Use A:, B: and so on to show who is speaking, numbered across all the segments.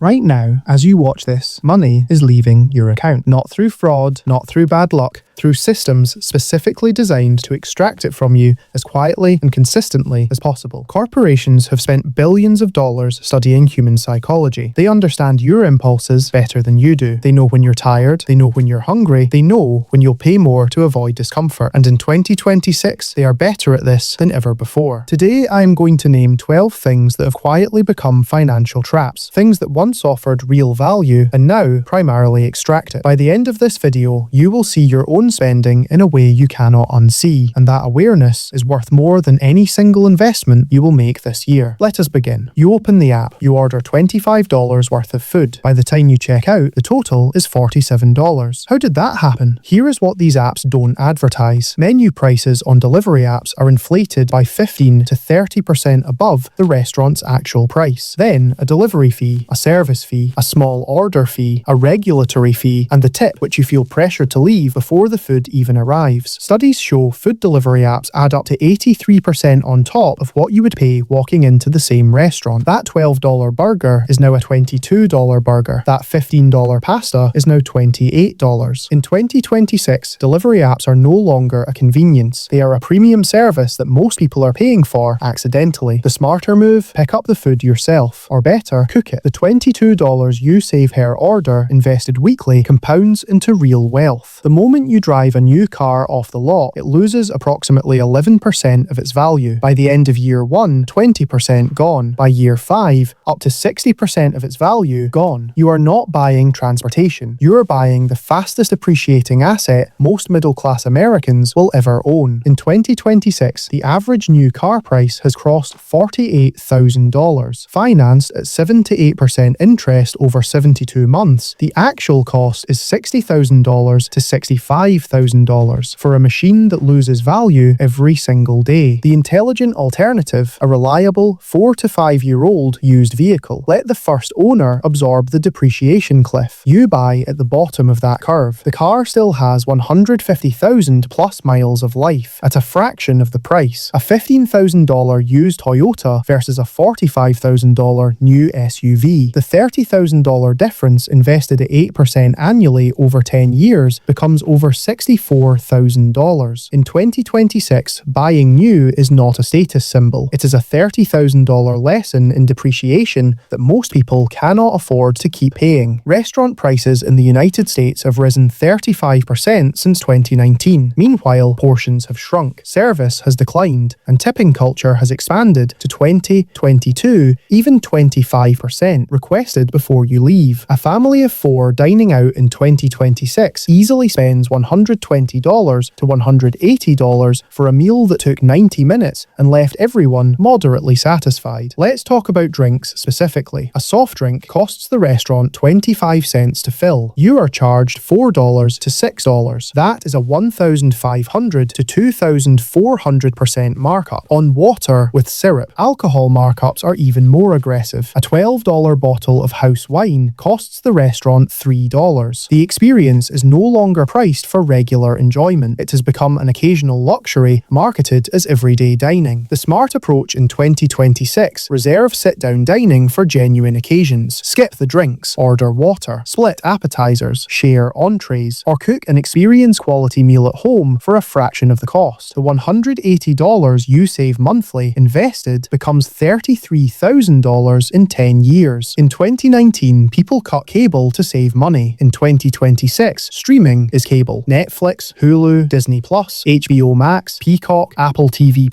A: Right now, as you watch this, money is leaving your account. Not through fraud, not through bad luck, through systems specifically designed to extract it from you as quietly and consistently as possible. Corporations have spent billions of dollars studying human psychology. They understand your impulses better than you do. They know when you're tired, they know when you're hungry, they know when you'll pay more to avoid discomfort. And in 2026, they are better at this than ever before. Today, I am going to name 12 things that have quietly become financial traps. Things that once offered real value and now primarily extract it. By the end of this video, you will see your own spending in a way you cannot unsee, and that awareness is worth more than any single investment you will make this year. Let us begin. You open the app, you order $25 worth of food. By the time you check out, the total is $47. How did that happen? Here is what these apps don't advertise. Menu prices on delivery apps are inflated by 15 to 30% above the restaurant's actual price. Then, a delivery fee, a service fee, a small order fee, a regulatory fee, and the tip which you feel pressured to leave before the food even arrives. Studies show food delivery apps add up to 83% on top of what you would pay walking into the same restaurant. That $12 burger is now a $22 burger. That $15 pasta is now $28. In 2026, delivery apps are no longer a convenience. They are a premium service that most people are paying for accidentally. The smarter move? Pick up the food yourself. Or better, cook it. The $22 you save per order, invested weekly, compounds into real wealth. The moment you drive a new car off the lot, it loses approximately 11% of its value. By the end of year 1, 20% gone. By year 5, up to 60% of its value gone. You are not buying transportation. You are buying the fastest appreciating asset most middle-class Americans will ever own. In 2026, the average new car price has crossed $48,000. Financed at 7 to 8% interest over 72 months, the actual cost is $60,000 to $65,000 for a machine that loses value every single day. The intelligent alternative, a reliable 4 to 5 year old used vehicle. Let the first owner absorb the depreciation cliff. You buy at the bottom of that curve. The car still has 150,000 plus miles of life at a fraction of the price. A $15,000 used Toyota versus a $45,000 new SUV. The $30,000 difference invested at 8% annually over 10 years becomes over $64,000. In 2026, buying new is not a status symbol. It is a $30,000 lesson in depreciation that most people cannot afford to keep paying. Restaurant prices in the United States have risen 35% since 2019. Meanwhile, portions have shrunk, service has declined, and tipping culture has expanded to 20, 22, even 25% requested before you leave. A family of 4 dining out in 2026 easily spends $120 to $180 for a meal that took 90 minutes and left everyone moderately satisfied. Let's talk about drinks specifically. A soft drink costs the restaurant 25 cents to fill. You are charged $4 to $6. That is a 1,500 to 2,400% markup. On water with syrup, alcohol markups are even more aggressive. A $12 bottle of house wine costs the restaurant $3. The experience is no longer priced for regular enjoyment. It has become an occasional luxury marketed as everyday dining. The smart approach in 2026: reserve sit-down dining for genuine occasions. Skip the drinks, order water, split appetizers, share entrees, or cook an experience-quality meal at home for a fraction of the cost. The $180 you save monthly invested becomes $33,000 in 10 years. In 2019, people cut cable to save money. In 2026, streaming is cable. Netflix, Hulu, Disney+, HBO Max, Peacock, Apple TV+,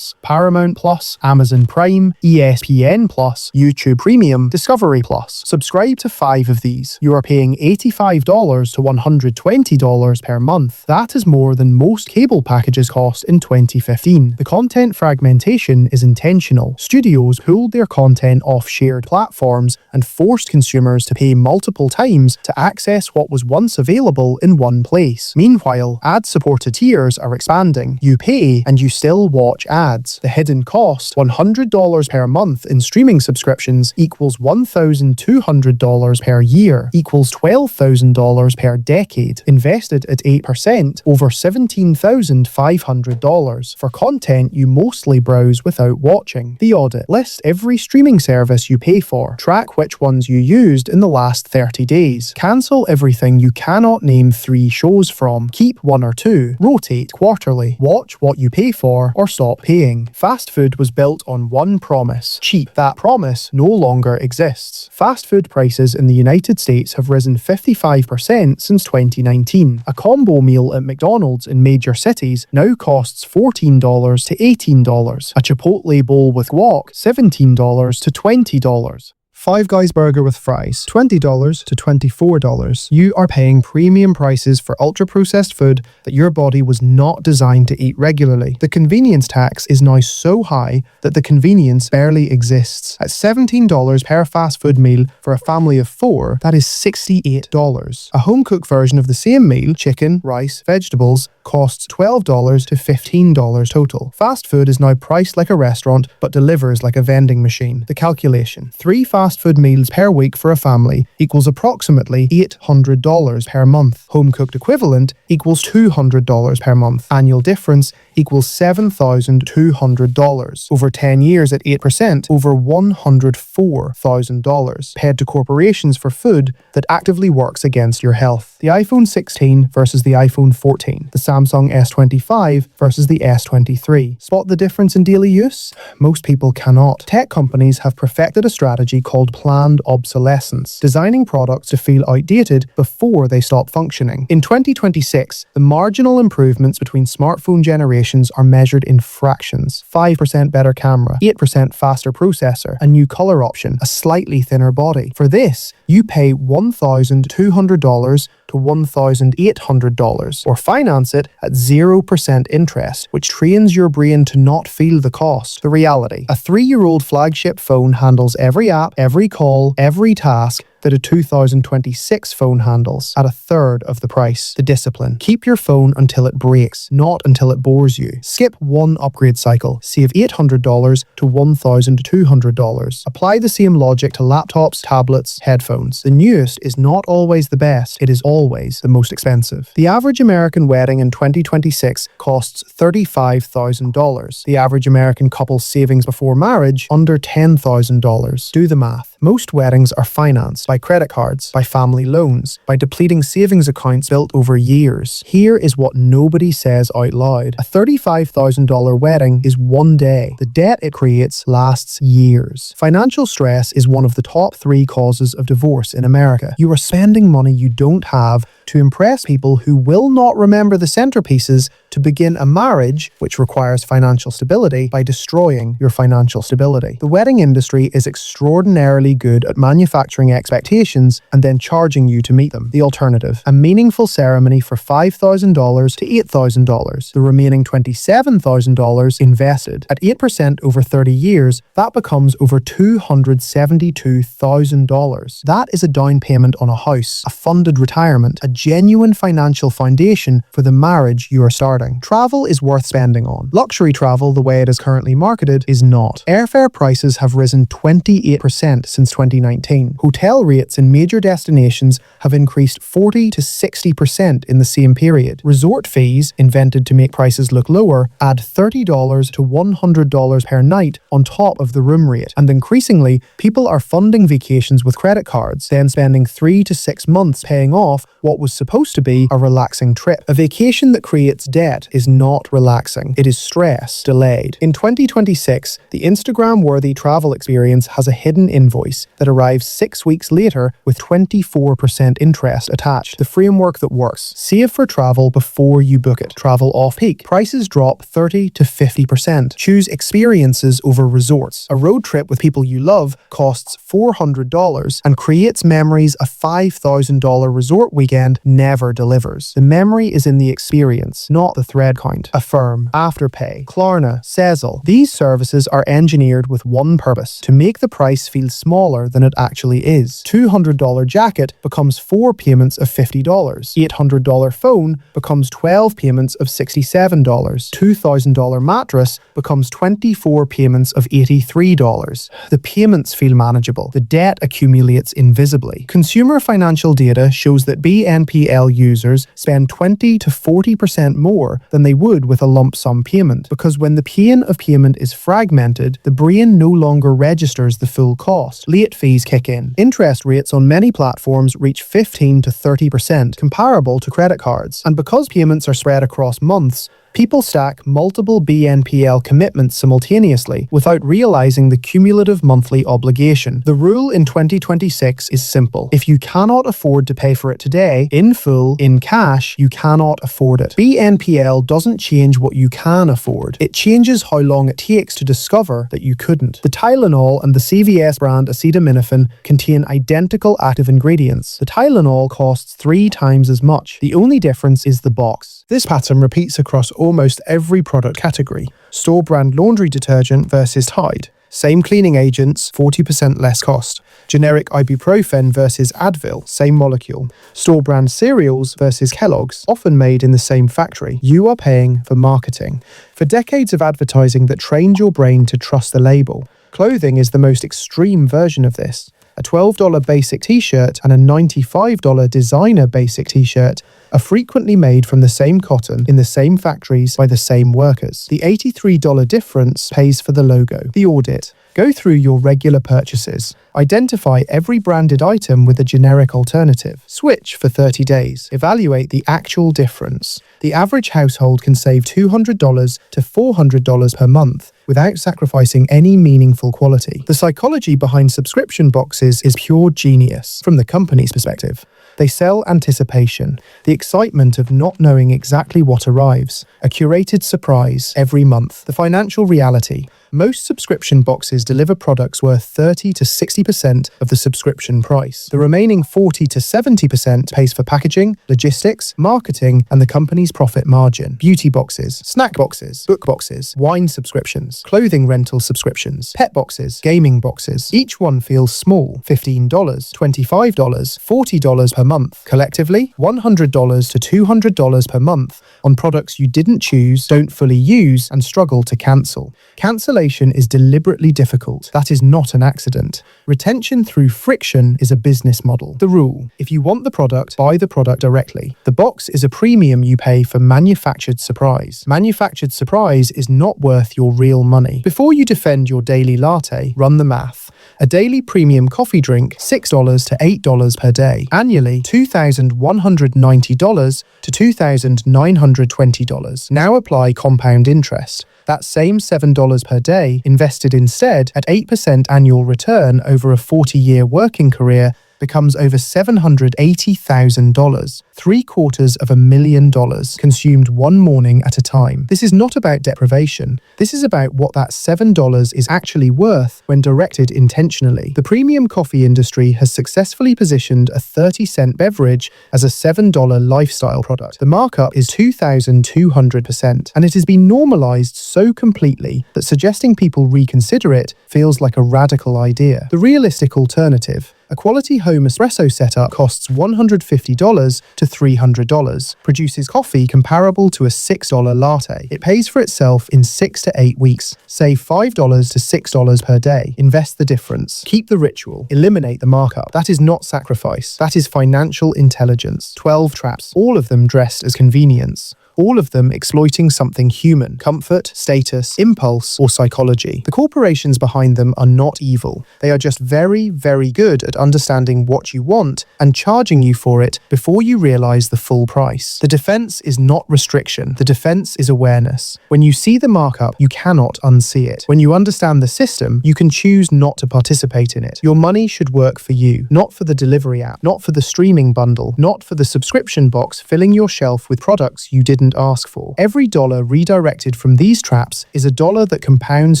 A: Paramount+, Amazon Prime, ESPN+, YouTube Premium, Discovery+. Subscribe to 5 of these. You are paying $85 to $120 per month. That is more than most cable packages cost in 2015. The content fragmentation is intentional. Studios pulled their content off shared platforms and forced consumers to pay multiple times to access what was once available in one place. Meanwhile, ad-supported tiers are expanding. You pay and you still watch ads. The hidden cost, $100 per month in streaming subscriptions equals $1,200 per year, equals $12,000 per decade. Invested at 8%, over $17,500 for content you mostly browse without watching. The audit. List every streaming service you pay for. Track which ones you used in the last 30 days. Cancel everything you cannot name 3 shows from. Keep 1 or 2. Rotate quarterly. Watch what you pay for or stop paying. Fast food was built on one promise: cheap. That promise no longer exists. Fast food prices in the United States have risen 55% since 2019. A combo meal at McDonald's in major cities now costs $14 to $18. A Chipotle bowl with guac, $17 to $20. Five Guys burger with fries, $20 to $24. You are paying premium prices for ultra-processed food that your body was not designed to eat regularly. The convenience tax is now so high that the convenience barely exists. At $17 per fast food meal for a family of 4, that is $68. A home-cooked version of the same meal, chicken, rice, vegetables, costs $12 to $15 total. Fast food is now priced like a restaurant but delivers like a vending machine. The calculation: 3 fast food meals per week for a family equals approximately $800 per month. Home-cooked equivalent equals $200 per month. Annual difference equals $7,200. Over 10 years at 8%, over $104,000 paid to corporations for food that actively works against your health. The iPhone 16 versus the iPhone 14. The Samsung S25 versus the S23. Spot the difference in daily use? Most people cannot. Tech companies have perfected a strategy called planned obsolescence, designing products to feel outdated before they stop functioning. In 2026, the marginal improvements between smartphone generations are measured in fractions. 5% better camera, 8% faster processor, a new color option, a slightly thinner body. For this, you pay $1,200 to $1,800 or finance it at 0% interest, which trains your brain to not feel the cost. The reality: a 3-year-old flagship phone handles every app, every call, every task that a 2026 phone handles at a third of the price. The discipline: keep your phone until it breaks, not until it bores you. Skip 1 upgrade cycle. Save $800 to $1,200. Apply the same logic to laptops, tablets, headphones. The newest is not always the best. It is always the most expensive. The average American wedding in 2026 costs $35,000. The average American couple's savings before marriage, under $10,000. Do the math. Most weddings are financed by credit cards, by family loans, by depleting savings accounts built over years. Here is what nobody says out loud. A $35,000 wedding is 1 day. The debt it creates lasts years. Financial stress is one of the top 3 causes of divorce in America. You are spending money you don't have to impress people who will not remember the centerpieces to begin a marriage, which requires financial stability, by destroying your financial stability. The wedding industry is extraordinarily good at manufacturing expectations and then charging you to meet them. The alternative: a meaningful ceremony for $5,000 to $8,000. The remaining $27,000 invested. At 8% over 30 years, that becomes over $272,000. That is a down payment on a house, a funded retirement, a genuine financial foundation for the marriage you are starting. Travel is worth spending on. Luxury travel, the way it is currently marketed, is not. Airfare prices have risen 28% since 2019. Hotel rates in major destinations have increased 40 to 60% in the same period. Resort fees, invented to make prices look lower, add $30 to $100 per night on top of the room rate. And increasingly, people are funding vacations with credit cards, then spending 3 to 6 months paying off what was supposed to be a relaxing trip. A vacation that creates debt is not relaxing. It is stress delayed. In 2026, the Instagram-worthy travel experience has a hidden invoice that arrives 6 weeks later with 24% interest attached. The framework that works: save for travel before you book it. Travel off-peak. Prices drop 30 to 50%. Choose experiences over resorts. A road trip with people you love costs $400 and creates memories a $5,000 resort weekend never delivers. The memory is in the experience, not the thread count. Affirm, Afterpay, Klarna, Sezzle. These services are engineered with one purpose: to make the price feel smaller than it actually is. $200 jacket becomes 4 payments of $50. $800 phone becomes 12 payments of $67. $2,000 mattress becomes 24 payments of $83. The payments feel manageable. The debt accumulates invisibly. Consumer financial data shows that BNPL users spend 20 to 40% more than they would with a lump sum payment, because when the pain of payment is fragmented, the brain no longer registers the full cost. Late fees kick in. Interest rates on many platforms reach 15 to 30%, comparable to credit cards. And because payments are spread across months, people stack multiple BNPL commitments simultaneously without realizing the cumulative monthly obligation. The rule in 2026 is simple. If you cannot afford to pay for it today, in full, in cash, you cannot afford it. BNPL doesn't change what you can afford. It changes how long it takes to discover that you couldn't. The Tylenol and the CVS brand acetaminophen contain identical active ingredients. The Tylenol costs 3 times as much. The only difference is the box. This pattern repeats across almost every product category. Store brand laundry detergent versus Tide. Same cleaning agents, 40% less cost. Generic ibuprofen versus Advil, same molecule. Store brand cereals versus Kellogg's, often made in the same factory. You are paying for marketing. For decades of advertising that trained your brain to trust the label. Clothing is the most extreme version of this. A $12 basic t-shirt and a $95 designer basic t-shirt are frequently made from the same cotton in the same factories by the same workers. The $83 difference pays for the logo. The audit. Go through your regular purchases. Identify every branded item with a generic alternative. Switch for 30 days. Evaluate the actual difference. The average household can save $200 to $400 per month without sacrificing any meaningful quality. The psychology behind subscription boxes is pure genius from the company's perspective. They sell anticipation, the excitement of not knowing exactly what arrives, a curated surprise every month. The financial reality. Most subscription boxes deliver products worth 30 to 60% of the subscription price. The remaining 40 to 70% pays for packaging, logistics, marketing, and the company's profit margin. Beauty boxes, snack boxes, book boxes, wine subscriptions, clothing rental subscriptions, pet boxes, gaming boxes. Each one feels small: $15, $25, $40 per month. Collectively, $100 to $200 per month on products you didn't choose, don't fully use, and struggle to cancel. Cancellation is deliberately difficult. That is not an accident. Retention through friction is a business model. The rule: if you want the product, buy the product directly. The box is a premium you pay for manufactured surprise. Manufactured surprise is not worth your real money. Before you defend your daily latte, run the math. A daily premium coffee drink, $6 to $8 per day. Annually, $2,190 to $2,920. Now apply compound interest. That same $7 per day invested instead at 8% annual return over a 40-year working career becomes over $780,000, $750,000 consumed one morning at a time. This is not about deprivation. This is about what that $7 is actually worth when directed intentionally. The premium coffee industry has successfully positioned a 30-cent beverage as a $7 lifestyle product. The markup is 2,200%, and it has been normalized so completely that suggesting people reconsider it feels like a radical idea. The realistic alternative: a quality home espresso setup costs $150 to $300, produces coffee comparable to a $6 latte. It pays for itself in 6 to 8 weeks. Save $5 to $6 per day. Invest the difference. Keep the ritual. Eliminate the markup. That is not sacrifice. That is financial intelligence. 12 traps, all of them dressed as convenience. All of them exploiting something human: comfort, status, impulse, or psychology. The corporations behind them are not evil. They are just very, very good at understanding what you want and charging you for it before you realize the full price. The defense is not restriction. The defense is awareness. When you see the markup, you cannot unsee it. When you understand the system, you can choose not to participate in it. Your money should work for you, not for the delivery app, not for the streaming bundle, not for the subscription box filling your shelf with products you didn't ask for. Every dollar redirected from these traps is a dollar that compounds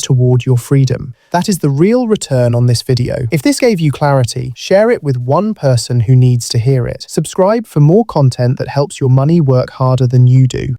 A: toward your freedom. That is the real return on this video. If this gave you clarity, share it with one person who needs to hear it. Subscribe for more content that helps your money work harder than you do.